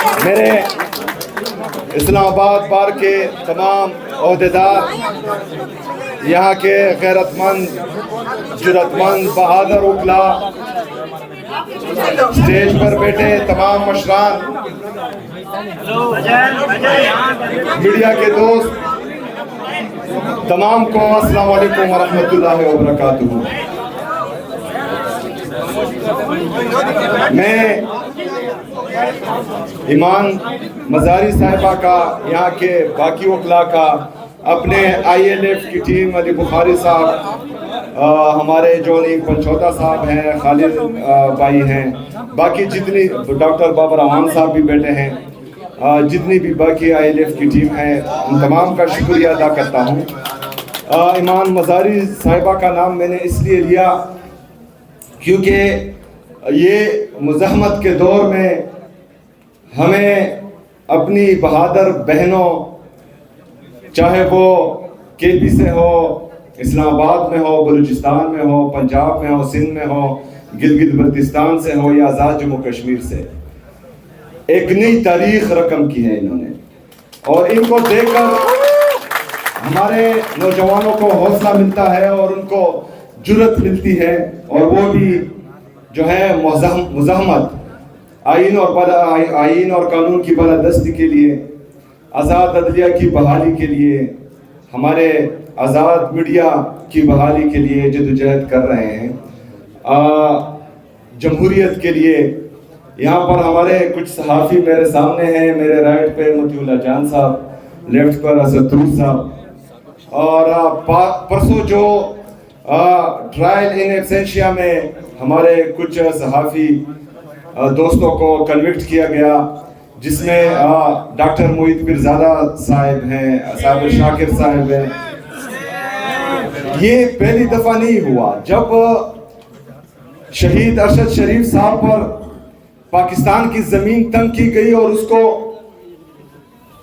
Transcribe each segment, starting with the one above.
मेरे इस्लामाबाद बार के तमाम ओहदेदार, यहाँ के गैरतमंद, जुर्रतमंद, बहादुर उकला, स्टेज पर बैठे तमाम मशरान, मीडिया के दोस्त, तमाम को अस्सलाम वालेकुम वरहमतुल्लाहि वबरकातुहू। मैं ईमान मजारी साहिबा का, यहाँ के बाकी वकला का, अपने ILF की टीम, अली बुखारी साहब, हमारे जोनी पंचौता साहब हैं, खालिद भाई हैं, बाकी जितनी डॉक्टर बाबर रहमान साहब भी बैठे हैं, जितनी भी बाकी ILF की टीम है, उन तमाम का शुक्रिया अदा करता हूँ। ईमान मजारी साहिबा का नाम मैंने इसलिए लिया क्योंकि ये मुज़ाहमत के दौर में हमें अपनी बहादुर बहनों, चाहे वो KP से हो, इस्लामाबाद में हो, बलूचिस्तान में हो, पंजाब में हो, सिंध में हो, गिलगित बल्तिस्तान से हो या आज़ाद जम्मू कश्मीर से, एक नई तारीख रकम की है इन्होंने। और इनको देखकर हमारे नौजवानों को हौसला मिलता है और उनको जुर्रत मिलती है, और वो भी जो है मुज़ाहमत, आइन और कानून की बालादस्ती के लिए, आज़ाद अदलिया की बहाली के लिए, हमारे आज़ाद मीडिया की बहाली के लिए जद्दोजहद कर रहे हैं, जमहूरियत के लिए। यहाँ पर हमारे कुछ सहाफ़ी मेरे सामने हैं, मेरे राइट पे मोतीउल्लाह जान साहब, लेफ्ट पर असदुर साहब, और परसों जो ट्रायल इन एब्सेंशिया में हमारे कुछ सहाफ़ी दोस्तों को कन्विक्ट किया गया, जिसमें डॉक्टर मोहित पीरज़ादा साहब हैं, साहिब शाकिर साहब हैं। ये पहली दफ़ा नहीं हुआ। जब शहीद अरशद शरीफ साहब पर पाकिस्तान की ज़मीन तंग की गई और उसको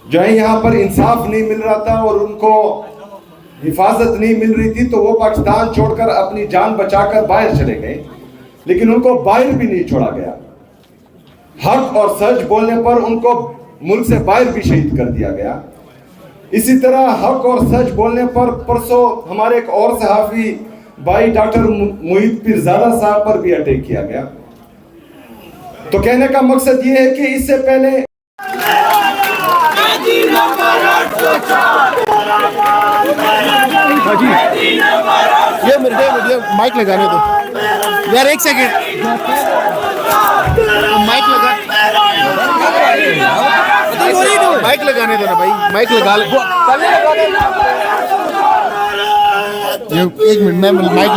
जो है यहाँ पर इंसाफ नहीं मिल रहा था और उनको हिफाजत नहीं मिल रही थी, तो वो पाकिस्तान छोड़कर अपनी जान बचाकर बाहर चले गए, लेकिन उनको बाहर भी नहीं छोड़ा गया। हक और सच बोलने पर उनको मुल्क से बाहर भी शहीद कर दिया गया। इसी तरह हक और सच बोलने पर परसों हमारे एक और सहाफ़ी भाई डॉक्टर मोहित पीरज़ादा साहब पर भी अटैक किया गया। तो कहने का मकसद ये है कि इससे पहले ये मुझे माइक लगाने दो यार, एक सेकंड माइक लगाने दो ना भाई, माइक लगा ले। एक मिनट, मैं माइक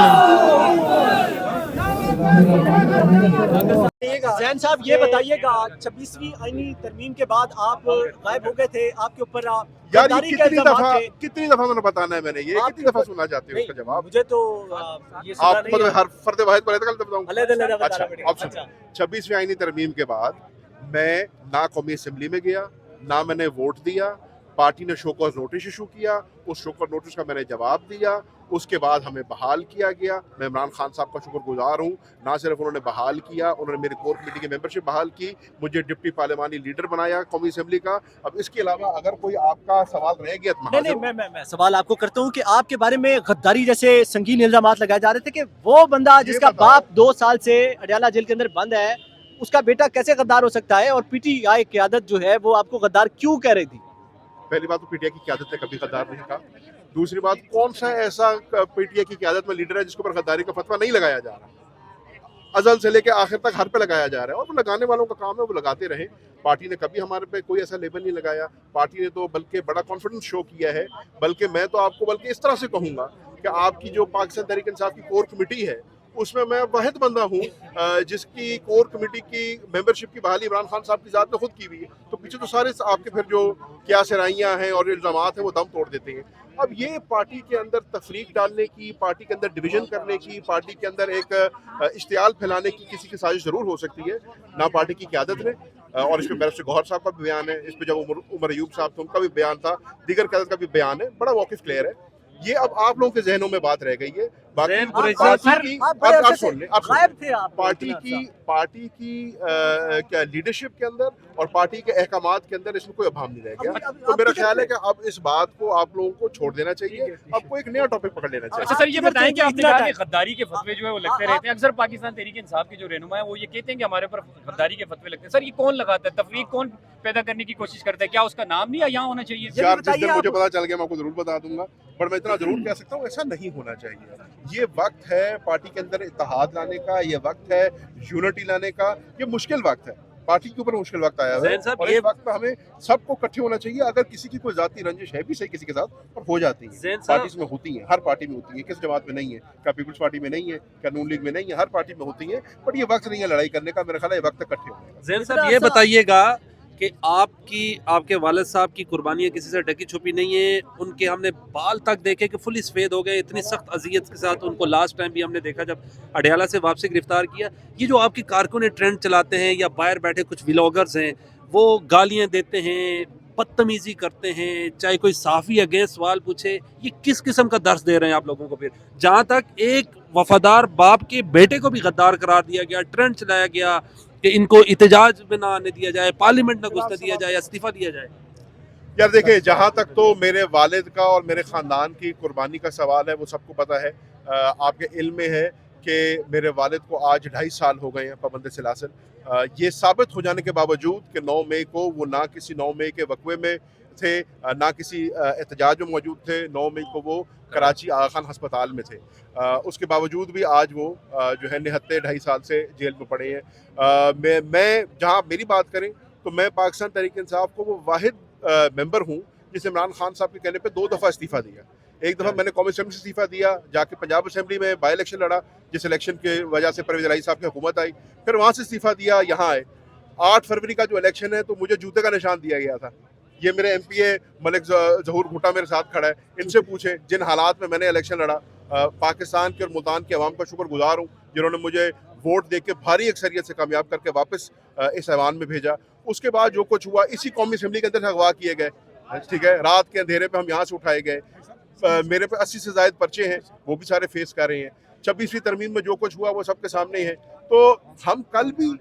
जैन साहब, ये बताइएगा 26वीं आईनी तरमीम के बाद आप गायब हो गए थे, आपके ऊपर यार ये कितनी दफा मैंने बताना है, मैंने ये कितनी दफा सुनना चाहते हो इसका जवाब? मुझे तो ये सुना आप मतलब हर फर्द वाहिद पर बताऊंगा। अच्छा, अब सुनो, 26वीं आईनी तरमीम के बाद मैं ना कौमी असेंबली में गया, ना मैंने वोट दिया। पार्टी ने शो कॉज नोटिस इशू किया, उस शो कॉज नोटिस का मैंने जवाब दिया। उसके बाद हमें बहाल किया गया। मैं इमरान खान साहब का शुक्रगुजार हूँ, ना सिर्फ उन्होंने बहाल किया, उन्होंने मेरी कोर कमेटी की मेंबरशिप बहाल की, मुझे डिप्टी पार्लिमानी लीडर बनाया कौमी असेंबली का। अब इसके अलावा अगर कोई आपका सवाल रह गया तो मैं सवाल आपको करता हूँ कि आपके बारे में गद्दारी जैसे संगीन इल्जाम लगाए जा रहे थे कि वो बंदा जिसका बाप 2 साल से अडयाला जेल के अंदर बंद है, उसका बेटा कैसे गद्दार हो सकता है, और PTI क़यादत जो है वो आपको गद्दार क्यों कह रही थी? पहली बात तो PTI की क़यादत ने कभी गद्दार नहीं कहा। दूसरी बात, कौन सा ऐसा PTI की क़यादत में लीडर है जिसके ऊपर गद्दारी का फतवा नहीं लगाया जा रहा? अजल से लेकर आखिर तक हर पे लगाया जा रहा है, और वो लगाने वालों का काम है, वो लगाते रहे। पार्टी ने कभी हमारे पे कोई ऐसा लेबल नहीं लगाया। पार्टी ने तो बल्कि बड़ा कॉन्फिडेंस शो किया है। बल्कि मैं तो आपको इस तरह से कहूँगा कि आपकी जो पाकिस्तान तहरीक इंसाफ की कोर कमेटी है, उसमें मैं वाहिद बंदा हूँ जिसकी कोर कमेटी की मेंबरशिप की बहाली इमरान खान साहब की ज़ात ने खुद की हुई है। तो पीछे तो सारे आपके फिर जो क्या सराइयाँ हैं और इल्ज़ामात हैं वो दम तोड़ देते हैं। अब ये पार्टी के अंदर तफरीक डालने की, पार्टी के अंदर डिवीजन करने की, पार्टी के अंदर एक इश्तियाल फैलाने की किसी की साजिश ज़रूर हो सकती है, ना पार्टी की क़यादत ने। और इस पर बैरिस्टर गौहर साहब का भी बयान है, इस पर जब उमर अयूब साहब थे उनका भी बयान था, दीगर क़यादत का भी बयान है, बड़ा वाकिफ क्लियर है। ये अब आप लोगों के जहनों में बात रह गई है। बाकी पार्टी की क्या लीडरशिप के अंदर और पार्टी के अहकामात के अंदर इसमें कोई अभाव नहीं रह गया। तो मेरा ख्याल है कि अब इस बात को आप लोगों को छोड़ देना चाहिए, आपको एक नया टॉपिक पकड़ लेना चाहिए। अच्छा सर, ये बताएं कि आपने कहा कि गद्दारी के फतवे जो है वो लगते रहते हैं। अक्सर पाकिस्तान तहरीक इंसाफ के जो रहनुमा है वो ये कहते हैं कि हमारे ऊपर गद्दारी के फतवे लगते हैं। सर, ये कौन लगाता है, तफरीक कौन पैदा करने की कोशिश करता है? क्या उसका नाम नहीं यहाँ होना चाहिए? यार जिस दिन मुझे पता चल गया मैं आपको जरूर बता दूंगा, पर मैं इतना जरूर कह सकता हूँ ऐसा नहीं होना चाहिए। ये वक्त है पार्टी के अंदर इत्तेहाद लाने का, ये वक्त है यूनिटी लाने का, ये मुश्किल वक्त है, पार्टी के ऊपर मुश्किल वक्त आया है और इस वक्त में हमें सबको इकट्ठे होना चाहिए। अगर किसी की कोई जाती रंजिश है भी सही किसी के साथ, पर हो जाती है, पार्टी में होती है, हर पार्टी में होती है, किस जमात में नहीं है, क्या पीपल्स पार्टी में नहीं है, क्या नून लीग में नहीं है, हर पार्टी में होती है। बट ये वक्त नहीं है लड़ाई करने का, मेरा ख्याल है ये वक्त इकट्ठे होने का। ज़ैन साहब, ये बताइएगा कि आपके वालिद साहब की कुर्बानियाँ किसी से ढकी छुपी नहीं है। उनके हमने बाल तक देखे कि फुल सफ़ेद हो गए, इतनी सख्त अजियत के साथ उनको लास्ट टाइम भी हमने देखा जब अडयाला से वापसी गिरफ्तार किया। ये जो आपकी कारकुन ट्रेंड चलाते हैं या बाहर बैठे कुछ व्लॉगर्स हैं, वो गालियाँ देते हैं, बदतमीज़ी करते हैं, चाहे कोई साफ़ी अगेंस्ट सवाल पूछे, ये किस किस्म का दर्स दे रहे हैं आप लोगों को? फिर जहाँ तक एक वफादार बाप के बेटे को भी गद्दार करार दिया गया, ट्रेंड चलाया गया कि इनको इतजाज में ना आने दिया जाए, पार्लियामेंट में घुसने दिया जाए, इस्तीफा दिया जाए। यार देखिए, जहाँ तक तो मेरे वालिद का और मेरे ख़ानदान की कुर्बानी का सवाल है वो सबको पता है। आपके इल्म में है कि मेरे वालिद को आज 2.5 साल हो गए हैं पाबंद सिलासिल। ये साबित हो जाने के बावजूद कि 9 मई को वो ना किसी 9 मई के वक़्वे में थे, ना किसी एहतजाज में मौजूद थे। 9 मई को वो कराची आगा खान अस्पताल में थे। उसके बावजूद भी आज वो जो है निहत्ते 2.5 साल से जेल में पड़े हैं। मैं जहाँ मेरी बात करें तो मैं पाकिस्तान तहरीक इंसाफ को वो वाहिद मेंबर हूँ जिस इमरान खान साहब के कहने पे 2 दफ़ा इस्तीफ़ा दिया। एक दफ़ा मैंने कौमी असेंबली से इस्तीफ़ा दिया, जाके पंजाब असेंबली में बाई इलेक्शन लड़ा, जिस इलेक्शन की वजह से परवेज़ इलाही साहब की हुकूमत आई। फिर वहाँ से इस्तीफ़ा दिया, यहाँ आए। 8 फरवरी का जो इलेक्शन है तो मुझे जूते का निशान दिया गया था। ये मेरे MPA मलिक ज़हूर भुट्टा मेरे साथ खड़ा है, इनसे पूछें जिन हालात में मैंने इलेक्शन लड़ा। पाकिस्तान के और मुल्तान के अवाम का शुक्रगुजार हूँ जिन्होंने मुझे वोट दे के भारी अक्सरियत से कामयाब करके वापस इस ऐवान में भेजा। उसके बाद जो कुछ हुआ, इसी कौमी असम्बली के अंदर अगवा किए गए, ठीक है, रात के अंधेरे पे हम यहाँ से उठाए गए। मेरे पे 80 से ज़ायद पर्चे हैं, वो भी सारे फेस कर रहे हैं। 26वीं तरमीम में जो कुछ हुआ वो सबके सामने ही है। तो हम कल भी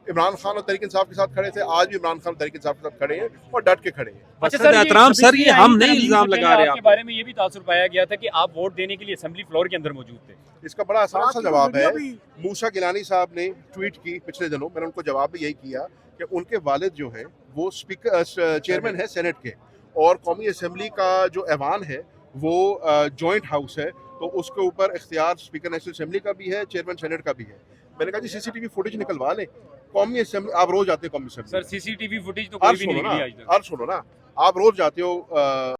इमरान खान और तहरीक इंसाफ के साथ खड़े थे, आज भी इमरान खान और तहरीक इंसाफ के साथ खड़े हैं और डट के खड़े हैं। अच्छा सर, एहतराम सर, ये हम नहीं इल्जाम लगा रहे आपके बारे में ये भी तासुर पाया गया था कि आप वोट देने के लिए असेंबली फ्लोर के अंदर मौजूद थे। इसका बड़ा आसान सा जवाब है। मूसा गिलानी साहब ने ट्वीट की पिछले दिनों, मैंने उनको जवाब भी यही किया कि उनके वालिद जो हैं वो स्पीकर चेयरमैन है सेनेट के, और कौमी असेंबली का जो ऐवान है वो जॉइंट हाउस है, तो उसके ऊपर इख्तियार स्पीकर नेशनल असेंबली का भी है, चेयरमैन सेनेट का भी है। मैंने कहा जी CCTV फुटेज निकलवा लें। कौमी असेंबली आप रोज आते हो कौमी असेंबली सर, CCTV फुटेज तो कोई भी नहीं निकली आज तक। सुनो ना, आप रोज जाते हो